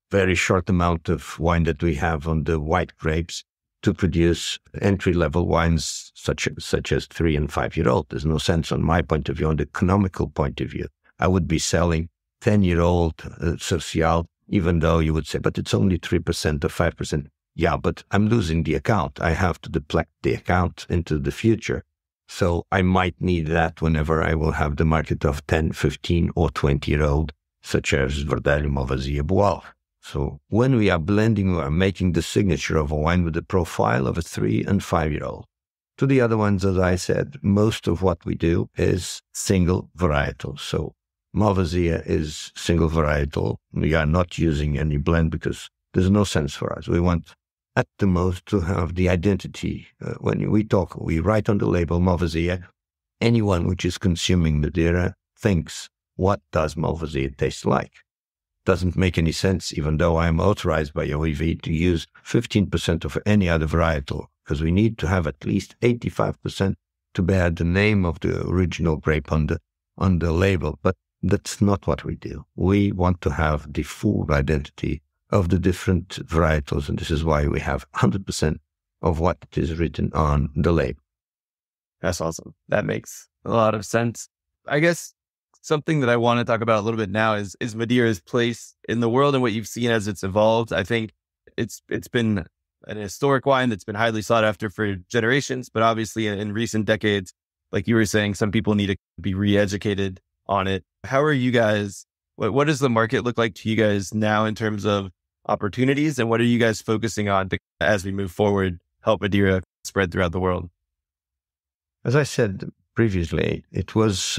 very short amount of wine that we have on the white grapes to produce entry-level wines such as 3 and 5-year-old. There's no sense on my point of view, on the economical point of view. I would be selling 10-year-old Social, even though you would say, but it's only 3% or 5%. Yeah, but I'm losing the account. I have to deflect the account into the future. So I might need that whenever I will have the market of 10, 15, or 20-year-old, such as Verdelho, Malvasia, Boal. So when we are blending, we are making the signature of a wine with the profile of a 3 and 5-year-old. To the other ones, as I said, most of what we do is single varietal. So Malvasia is single varietal. We are not using any blend because there's no sense for us. We want at the most to have the identity. When we talk, we write on the label Malvasia. Anyone which is consuming Madeira thinks, what does Malvasia taste like? Doesn't make any sense, even though I'm authorized by OEV to use 15% of any other varietal, because we need to have at least 85% to bear the name of the original grape on the label. But that's not what we do. We want to have the full identity of the different varietals, and this is why we have 100% of what is written on the label. That's awesome. That makes a lot of sense. I guess something that I want to talk about a little bit now is Madeira's place in the world and what you've seen as it's evolved. I think it's been an historic wine that's been highly sought after for generations, but obviously in recent decades, like you were saying, some people need to be re-educated on it. How are you guys, what does the market look like to you guys now in terms of opportunities, and what are you guys focusing on to, as we move forward, help Madeira spread throughout the world? As I said previously, it was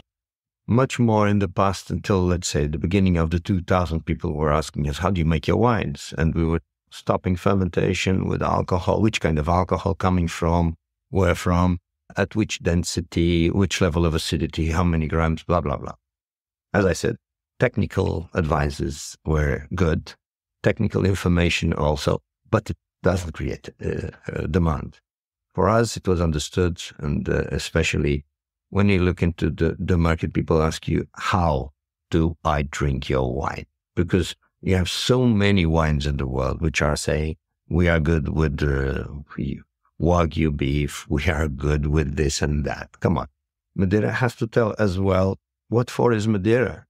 much more in the past until, let's say, the beginning of the 2000, people were asking us, how do you make your wines? And we were stopping fermentation with alcohol, which kind of alcohol coming from, where from, at which density, which level of acidity, how many grams, blah, blah, blah. As I said, technical advices were good, technical information also, but it doesn't create demand. For us, it was understood, and especially when you look into the market, people ask you, how do I drink your wine? Because you have so many wines in the world which are saying, we are good with Wagyu beef, we are good with this and that. Come on. Madeira has to tell as well, what for is Madeira?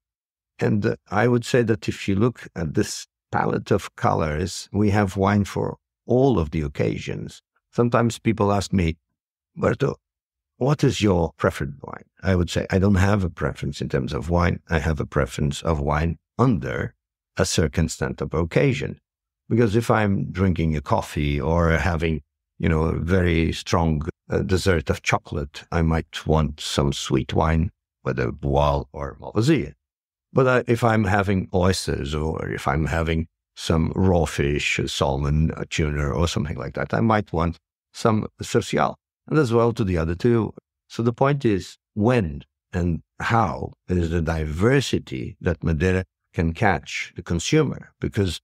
And I would say that if you look at this palette of colors, we have wine for all of the occasions. Sometimes people ask me, Berto, what is your preferred wine? I would say, I don't have a preference in terms of wine. I have a preference of wine under a circumstance of occasion. Because if I'm drinking a coffee or having, a very strong dessert of chocolate, I might want some sweet wine, whether Boal or Malvasia. But if I'm having oysters, or if I'm having some raw fish, salmon, a tuna, or something like that, I might want some Social. And as well to the other two. So the point is, when and how is the diversity that Madeira can catch the consumer, because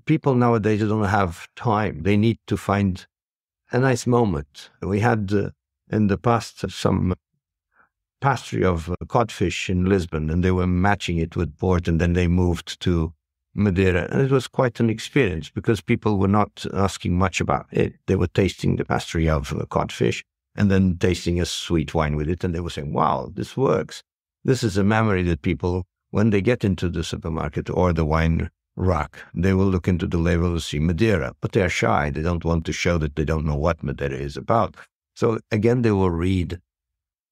people nowadays don't have time. They need to find a nice moment. We had in the past some pastry of codfish in Lisbon, and they were matching it with port, and then they moved to Madeira, and it was quite an experience because people were not asking much about it. They were tasting the pastry of codfish and then tasting a sweet wine with it, and they were saying, wow, this works. This is a memory that people, when they get into the supermarket or the wine rack, they will look into the label and see Madeira, but they're shy. They don't want to show that they don't know what Madeira is about. So again, they will read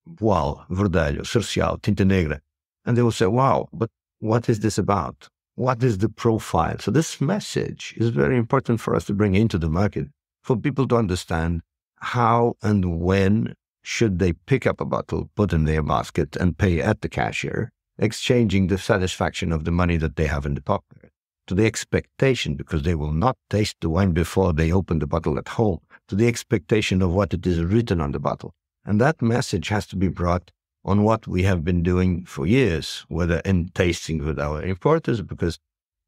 Boal, Verdelho, Cercial, Tinta Negra, and they will say, wow, but what is this about? What is the profile? So this message is very important for us to bring into the market, for people to understand how and when should they pick up a bottle, put in their basket, and pay at the cashier, exchanging the satisfaction of the money that they have in the pocket to the expectation, because they will not taste the wine before they open the bottle at home, to the expectation of what it is written on the bottle. And that message has to be brought on what we have been doing for years, whether in tasting with our importers, because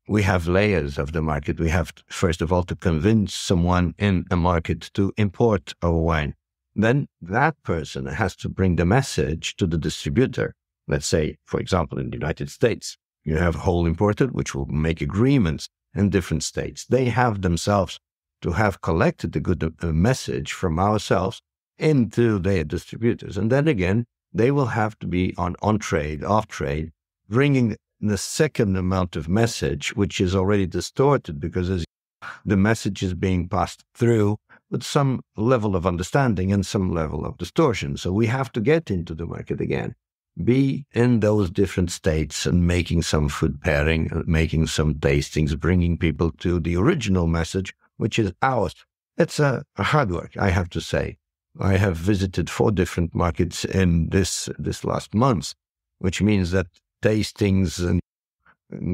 we have layers of the market. We have, first of all, to convince someone in a market to import our wine. Then that person has to bring the message to the distributor. Let's say, for example, in the United States, you have a whole importer, which will make agreements in different states. They have themselves to have collected the good message from ourselves into their distributors. And then again, they will have to be on trade, off trade, bringing the second amount of message, which is already distorted because as the message is being passed through with some level of understanding and some level of distortion. So we have to get into the market again, be in those different states and making some food pairing, making some tastings, bringing people to the original message, which is ours. It's a hard work, I have to say. I have visited 4 different markets in this last month, which means that tastings and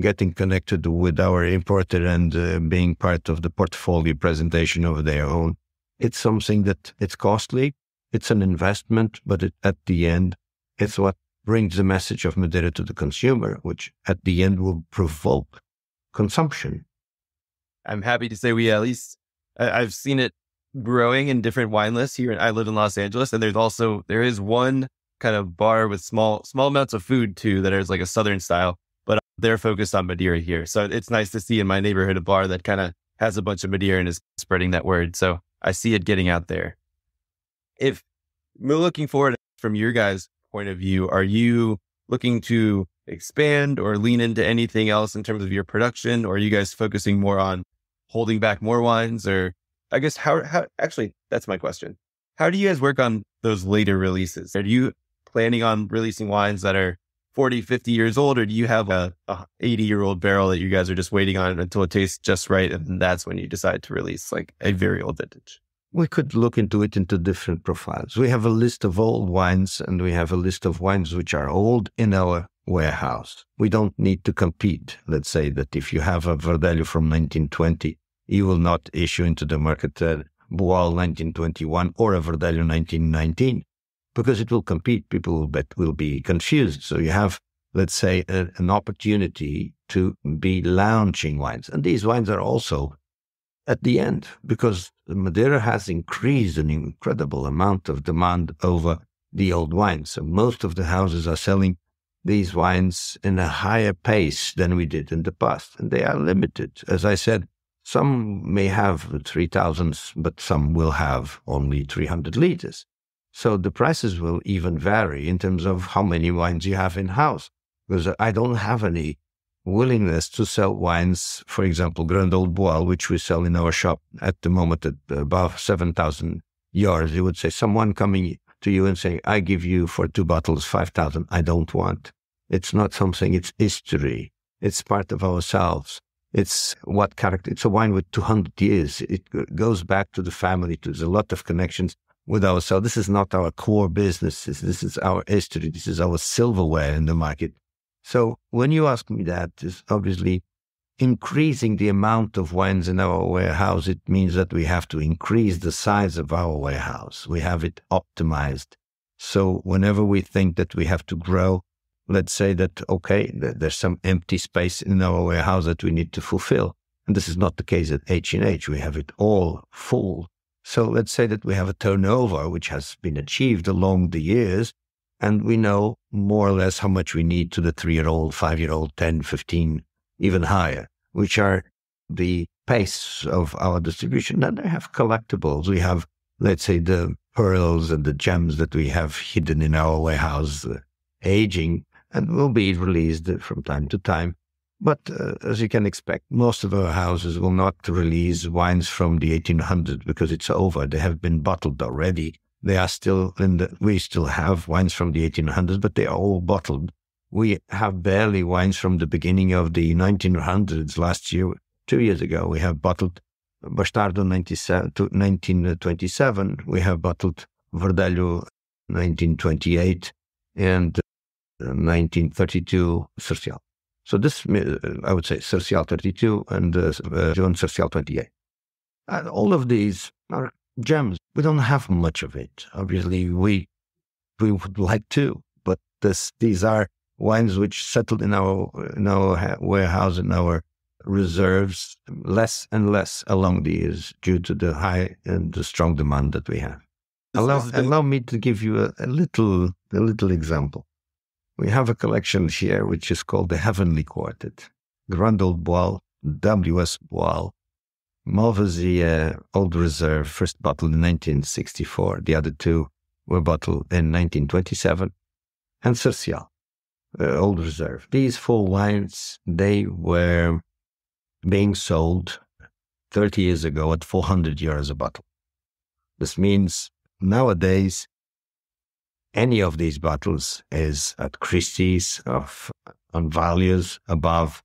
getting connected with our importer and being part of the portfolio presentation of their own, it's something that it's costly, it's an investment, but at the end, it's what brings the message of Madeira to the consumer, which at the end will provoke consumption. I'm happy to say we at least, I've seen it growing in different wine lists here. I live in Los Angeles, and there is one kind of bar with small amounts of food too that is like a Southern style, but they're focused on Madeira here. So it's nice to see in my neighborhood a bar that kind of has a bunch of Madeira and is spreading that word. So I see it getting out there. If we're looking forward from your guys' point of view, are you looking to expand or lean into anything else in terms of your production, or are you guys focusing more on holding back more wines? Or I guess how actually, that's my question. How do you guys work on those later releases? Are you planning on releasing wines that are 40, 50 years old, or do you have a 80-year-old barrel that you guys are just waiting on until it tastes just right, and that's when you decide to release like a very old vintage? We could look into it into different profiles. We have a list of old wines, and we have a list of wines which are old in our warehouse. We don't need to compete. Let's say that if you have a Verdelho from 1920, you will not issue into the market a Boal 1921 or a Verdelho 1919, because it will compete. People will be confused. So you have, let's say, an opportunity to be launching wines. And these wines are also at the end, because Madeira has increased an incredible amount of demand over the old wines. So most of the houses are selling these wines in a higher pace than we did in the past. And they are limited. As I said, some may have 3,000, but some will have only 300 liters. So the prices will even vary in terms of how many wines you have in-house. Because I don't have any willingness to sell wines, for example, Grand Old Boal, which we sell in our shop at the moment at above 7,000 euros. You would say someone coming to you and saying, I give you for 2 bottles 5,000. I don't want. It's not something, it's history. It's part of ourselves. It's what character. It's a wine with 200 years. It goes back to the family. There's a lot of connections with ourselves. This is not our core business. This is our history. This is our silverware in the market. So when you ask me that, is obviously increasing the amount of wines in our warehouse. It means that we have to increase the size of our warehouse. We have it optimized. So whenever we think that we have to grow, let's say that, okay, there's some empty space in our warehouse that we need to fulfill. And this is not the case at H&H. We have it all full. So let's say that we have a turnover which has been achieved along the years, and we know more or less how much we need to the 3-year-old, 5-year-old, 10, 15, even higher, which are the pace of our distribution. Then they have collectibles. We have, let's say, the pearls and the gems that we have hidden in our warehouse, aging, and will be released from time to time. But as you can expect, most of our houses will not release wines from the 1800s because it's over. They have been bottled already. They are still we still have wines from the 1800s, but they are all bottled. We have barely wines from the beginning of the 1900s. Last year, 2 years ago, we have bottled Bastardo 1927. We have bottled Verdelho 1928 and 1932 Cercial. So this, I would say, Cercial 32 and Joan Cercial 28. And all of these are gems. We don't have much of it. Obviously, we would like to, but these are wines which settled in our warehouse, in our reserves, less and less along the years due to the high and the strong demand that we have. Allow me to give you a little example. We have a collection here which is called the Heavenly Quartet. Grand Old Boal, W.S. Boal, Malvasia Old Reserve, first bottled in 1964. The other two were bottled in 1927. And Cercial, Old Reserve. These 4 wines, they were being sold 30 years ago at 400 euros a bottle. This means nowadays, any of these bottles is at Christie's on values above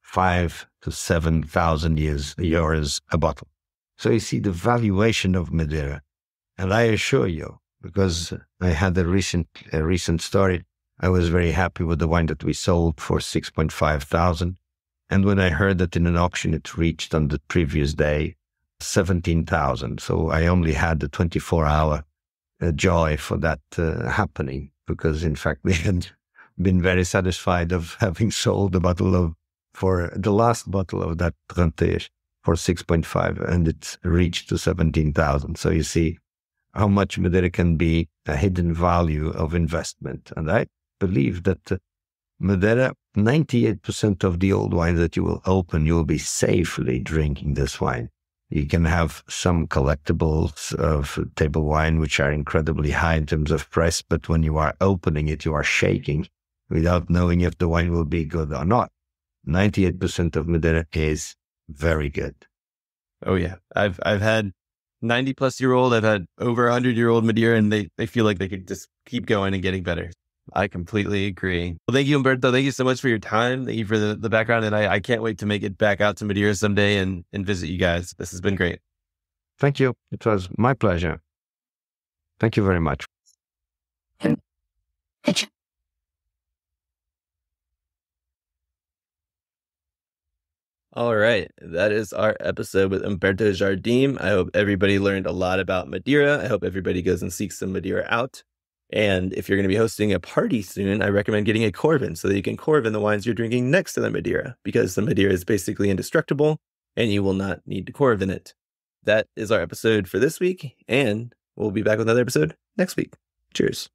5,000 to 7,000 euros a bottle. So you see the valuation of Madeira. And I assure you, because I had a recent story, I was very happy with the wine that we sold for 6,500. And when I heard that in an auction it reached on the previous day 17,000. So I only had the 24-hour joy for that happening, because in fact they had been very satisfied of having sold for the last bottle of that Rantejo for 6.5, and it reached to 17,000. So you see how much Madeira can be a hidden value of investment. And I believe that Madeira, 98% of the old wine that you will open, you will be safely drinking this wine. You can have some collectibles of table wine, which are incredibly high in terms of price, but when you are opening it, you are shaking without knowing if the wine will be good or not. 98% of Madeira is very good. Oh yeah. I've had 90-plus-year-old, I've had over 100-year-old Madeira, and they feel like they could just keep going and getting better. I completely agree. Well, thank you, Umberto. Thank you so much for your time. Thank you for the background. And I can't wait to make it back out to Madeira someday and visit you guys. This has been great. Thank you. It was my pleasure. Thank you very much. All right. That is our episode with Umberto Jardim. I hope everybody learned a lot about Madeira. I hope everybody goes and seeks some Madeira out. And if you're going to be hosting a party soon, I recommend getting a Corvin so that you can Corvin the wines you're drinking next to the Madeira, because the Madeira is basically indestructible and you will not need to Corvin it. That is our episode for this week, and we'll be back with another episode next week. Cheers.